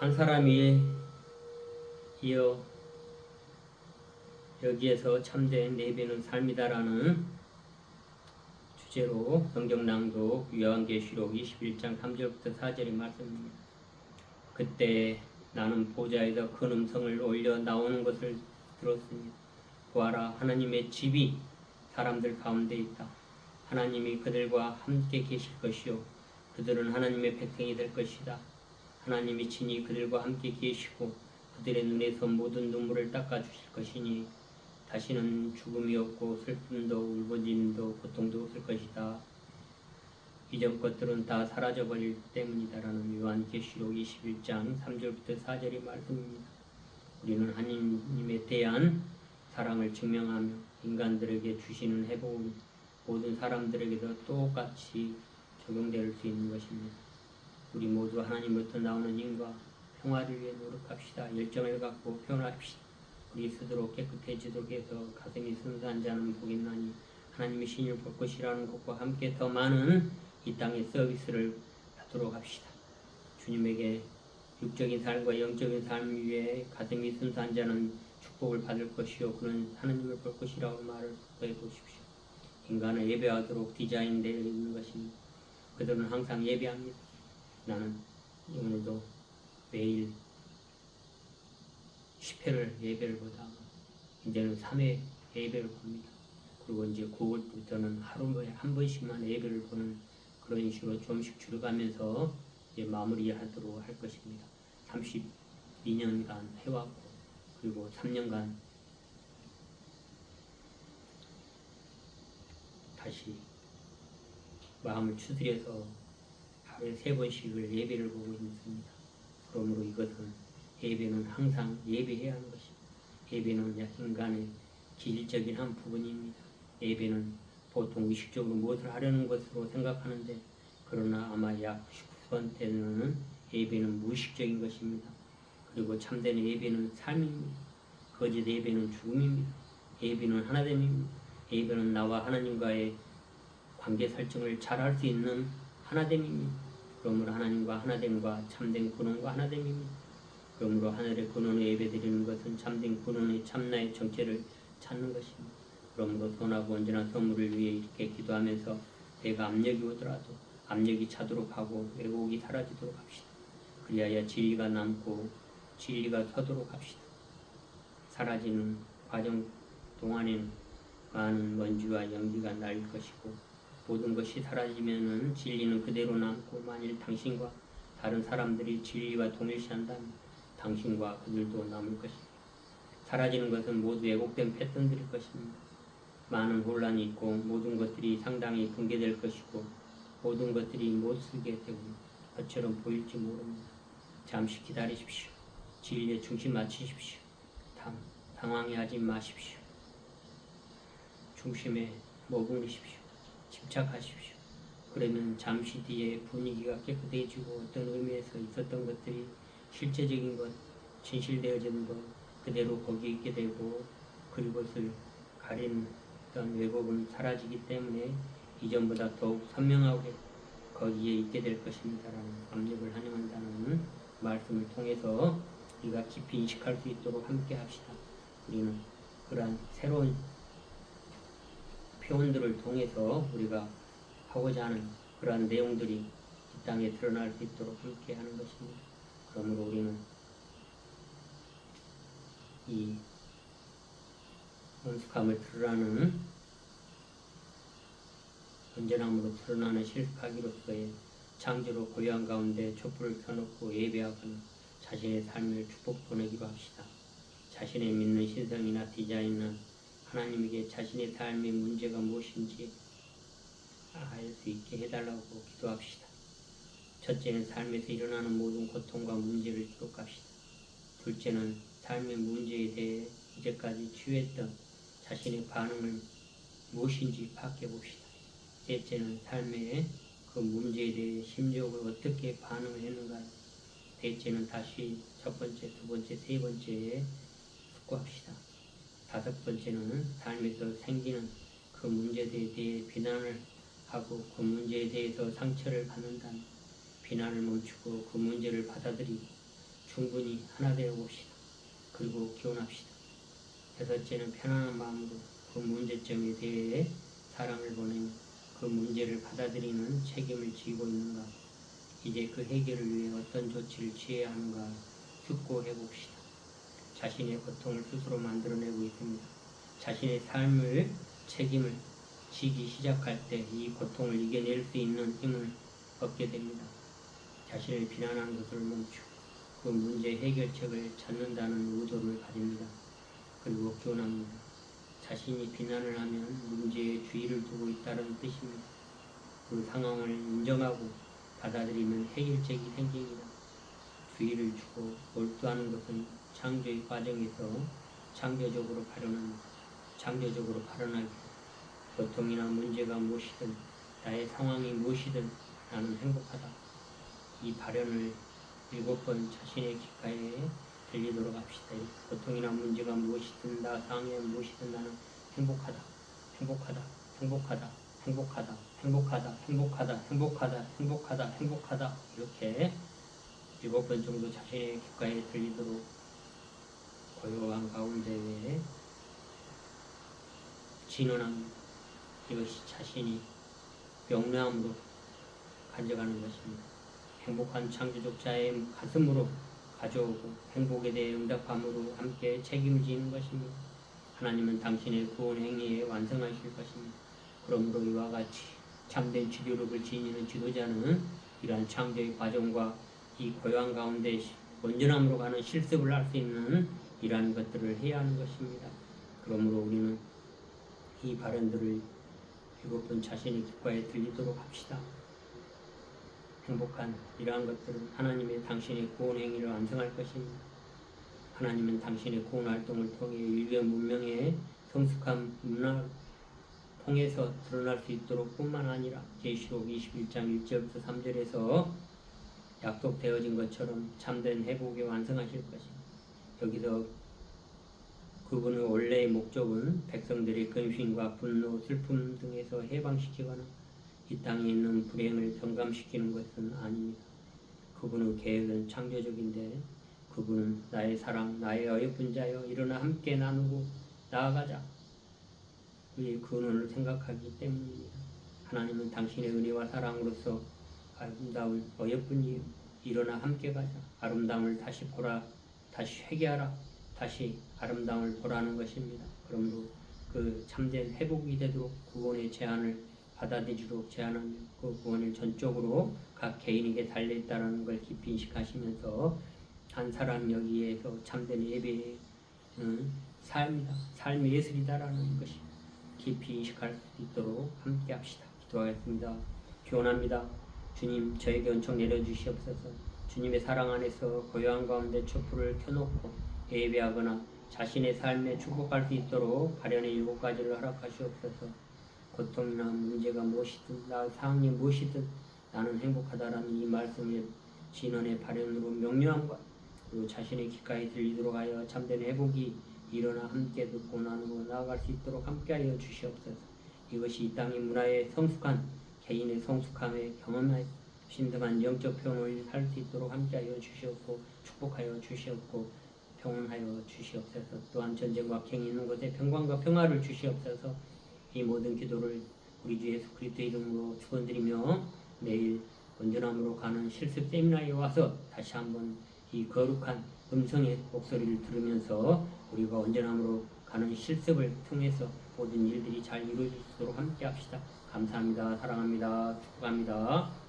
한 사람이 이어 여기에서 참된 예배는 삶이다라는 주제로 성경 낭독 요한계시록 21장 3절부터 4절의 말씀입니다. 그때 나는 보좌에서 큰 음성을 올려 나오는 것을 들었으니 보아라, 하나님의 집이 사람들 가운데 있다. 하나님이 그들과 함께 계실 것이요 그들은 하나님의 백성이 될 것이다. 하나님이 친히 그들과 함께 계시고 그들의 눈에서 모든 눈물을 닦아주실 것이니 다시는 죽음이 없고 슬픔도 울부짖음도 고통도 없을 것이다. 이전 것들은 다 사라져버릴 때문이다라는 요한계시록 21장 3절부터 4절의 말씀입니다. 우리는 하나님에 대한 사랑을 증명하며 인간들에게 주시는 회복은 모든 사람들에게도 똑같이 적용될 수 있는 것입니다. 우리 모두 하나님부터 나오는 힘과 평화를 위해 노력합시다. 열정을 갖고 표현합시다. 우리 스스로 깨끗해지도록 해서 가슴이 순수한 자는 복이 있나니 하나님의 신을 볼 것이라는 것과 함께 더 많은 이 땅의 서비스를 하도록 합시다. 주님에게 육적인 삶과 영적인 삶 위에 가슴이 순수한 자는 축복을 받을 것이요 그는 하나님을 볼 것이라고 말을 해 보십시오. 인간은 예배하도록 디자인되어 있는 것입니다. 그들은 항상 예배합니다. 나는 오늘도 매일 10회를 예배를 보다가 이제는 3회 예배를 봅니다. 그리고 이제 9월부터는 하루에 한 번씩만 예배를 보는 그런 식으로 좀씩 줄여가면서 이제 마무리하도록 할 것입니다. 32년간 해왔고 그리고 3년간 다시 마음을 추스려서 하루에 3번씩을 예배를 보고 있습니다. 그러므로 이것은 예배는 항상 예배해야 하는 것입니다. 예배는 인간의 기질적인 한 부분입니다. 예배는 보통 의식적으로 무엇을 하려는 것으로 생각하는데 그러나 아마 약 90%는 예배는 무의식적인 것입니다. 그리고 참된 예배는 삶입니다. 거짓 예배는 죽음입니다. 예배는 하나됨입니다. 예배는 나와 하나님과의 관계 설정을 잘 할 수 있는 하나됨입니다. 그러므로 하나님과 하나됨과 참된 근원과 하나됨입니다. 그러므로 하늘의 근원에 예배드리는 것은 참된 근원의 참나의 정체를 찾는 것입니다. 그러므로 선하고 온전한 선물을 위해 이렇게 기도하면서 내가 압력이 오더라도 압력이 차도록 하고 왜곡이 사라지도록 합시다. 그리하여 진리가 남고 진리가 서도록 합시다. 사라지는 과정 동안에는 많은 먼지와 연기가 날 것이고 모든 것이 사라지면은 진리는 그대로 남고 만일 당신과 다른 사람들이 진리와 동일시한다면 당신과 그들도 남을 것입니다. 사라지는 것은 모두 왜곡된 패턴들일 것입니다. 많은 혼란이 있고 모든 것들이 상당히 붕괴될 것이고 모든 것들이 못쓰게 되고 것처럼 보일지 모릅니다. 잠시 기다리십시오. 진리에 중심 맞추십시오. 당황해하지 마십시오. 중심에 머무르십시오. 집착하십시오. 그러면 잠시 뒤에 분위기가 깨끗해지고 어떤 의미에서 있었던 것들이 실제적인 것, 진실되어지는 것 그대로 거기에 있게 되고 그것을 가린 어떤 왜곡은 사라지기 때문에 이전보다 더욱 선명하게 거기에 있게 될 것입니다라는 압력을 환영한다는 말씀을 통해서 우리가 깊이 인식할 수 있도록 함께 합시다. 우리는 그러한 새로운 표현들을 통해서 우리가 하고자 하는 그러한 내용들이 이 땅에 드러날 수 있도록 함께 하는 것입니다. 그러므로 우리는 이 온숙함을 드러나는 온전함으로 드러나는 실숙하기로서의 창조로 고요한 가운데 촛불을 켜놓고 예배하거나 자신의 삶을 축복 보내기로 합시다. 자신의 믿는 신성이나 디자인은 하나님에게 자신의 삶의 문제가 무엇인지 알 수 있게 해달라고 기도합시다. 첫째는 삶에서 일어나는 모든 고통과 문제를 기록합시다. 둘째는 삶의 문제에 대해 이제까지 치유했던 자신의 반응을 무엇인지 파악해 봅시다. 셋째는 삶의 그 문제에 대해 심리적으로 어떻게 반응을 했는가. 넷째는 다시 첫 번째, 두 번째, 세 번째에 숙고합시다. 다섯 번째는 삶에서 생기는 그 문제에 대해 비난을 하고 그 문제에 대해서 상처를 받는다는 비난을 멈추고 그 문제를 받아들이고 충분히 하나 되어 봅시다. 그리고 기원합시다. 여섯째는 편안한 마음으로 그 문제점에 대해 사랑을 보내며 그 문제를 받아들이는 책임을 지고 있는가, 이제 그 해결을 위해 어떤 조치를 취해야 하는가 숙고해 봅시다. 자신의 고통을 스스로 만들어내고 있습니다. 자신의 삶을 책임을 지기 시작할 때 이 고통을 이겨낼 수 있는 힘을 얻게 됩니다. 자신을 비난하는 것을 멈추고 그 문제 해결책을 찾는다는 의도를 가집니다. 그리고 기원합니다. 자신이 비난을 하면 문제에 주의를 두고 있다는 뜻입니다. 그 상황을 인정하고 받아들이면 해결책이 생깁니다. 주의를 주고 몰두하는 것은 창조의 과정에서 창조적으로 발현합니다. 창조적으로 발현하기, 고통이나 문제가 무엇이든 나의 상황이 무엇이든 나는 행복하다. 이 발현을 7번 자신의 귓가에 들리도록 합시다. 고통이나 문제가 무엇이든 나 상황이 무엇이든 나는 행복하다. 행복하다. 행복하다. 행복하다. 행복하다. 행복하다. 행복하다. 행복하다. 행복하다. 이렇게 7번 정도 자신의 귓가에 들리도록 고요한 가운데에 진언합니다. 이것이 자신이 명료함으로 가져가는 것입니다. 행복한 창조적 자의 가슴으로 가져오고 행복에 대해 응답함으로 함께 책임지는 것입니다. 하나님은 당신의 구원 행위에 완성하실 것입니다. 그러므로 이와 같이 참된 지도력을 지니는 지도자는 이러한 창조의 과정과 이 고요한 가운데 온전함으로 가는 실습을 할 수 있는 이러한 것들을 해야 하는 것입니다. 그러므로 우리는 이 발언들을 7번 자신의 귓가에 들리도록 합시다. 행복한 이러한 것들은 하나님의 당신의 구원 행위를 완성할 것입니다. 하나님은 당신의 구원 활동을 통해 인류의 문명의 성숙한 문화를 통해서 드러날 수 있도록 뿐만 아니라 계시록 21장 1절부터 3절에서 약속되어진 것처럼 참된 회복에 완성하실 것입니다. 여기서 그분의 원래의 목적은 백성들의 근심과 분노, 슬픔 등에서 해방시키거나 이 땅에 있는 불행을 경감시키는 것은 아닙니다. 그분의 계획은 창조적인데 그분은 나의 사랑, 나의 어여쁜 자여 일어나 함께 나누고 나아가자. 우리의 근원을 생각하기 때문입니다. 하나님은 당신의 은혜와 사랑으로서 아름다운 어여쁜 이여 일어나 함께 가자. 아름다움을 다시 보라. 다시 회개하라. 다시 아름다움을 보라는 것입니다. 그러므로 그 참된 회복이 되도록 구원의 제안을 받아들이도록 제안하며 그 구원을 전적으로 각 개인에게 달려있다는 걸 깊이 인식하시면서 한 사람 여기에서 참된 예배의 삶이다. 삶의 예술이다라는 것이 깊이 인식할 수 있도록 함께 합시다. 기도하겠습니다. 기원합니다. 주님, 저에게 은총 내려주시옵소서. 주님의 사랑 안에서 고요한 가운데 촛불을 켜놓고 예배하거나 자신의 삶에 축복할 수 있도록 발현의 7가지를 허락하시옵소서. 고통이나 문제가 무엇이든 나 상황이 무엇이든 나는 행복하다라는 이 말씀의 진언의 발현으로 명료함과 그리고 자신의 귓가에 들리도록 하여 참된 회복이 일어나 함께 듣고 나누고 나아갈 수 있도록 함께하여 주시옵소서. 이것이 이 땅의 문화의 성숙한 개인의 성숙함에 경험하여 신등한 영적 표현을 할 수 있도록 함께하여 주시옵고 축복하여 주시옵고 평온하여 주시옵소서. 또한 전쟁과 갱이 있는 곳에 평강과 평화를 주시옵소서. 이 모든 기도를 우리 주 예수 그리스도 이름으로 축원드리며 내일 온전함으로 가는 실습 세미나에 와서 다시 한번 이 거룩한 음성의 목소리를 들으면서 우리가 온전함으로 가는 실습을 통해서 모든 일들이 잘 이루어질 수 있도록 함께 합시다. 감사합니다. 사랑합니다. 축복합니다.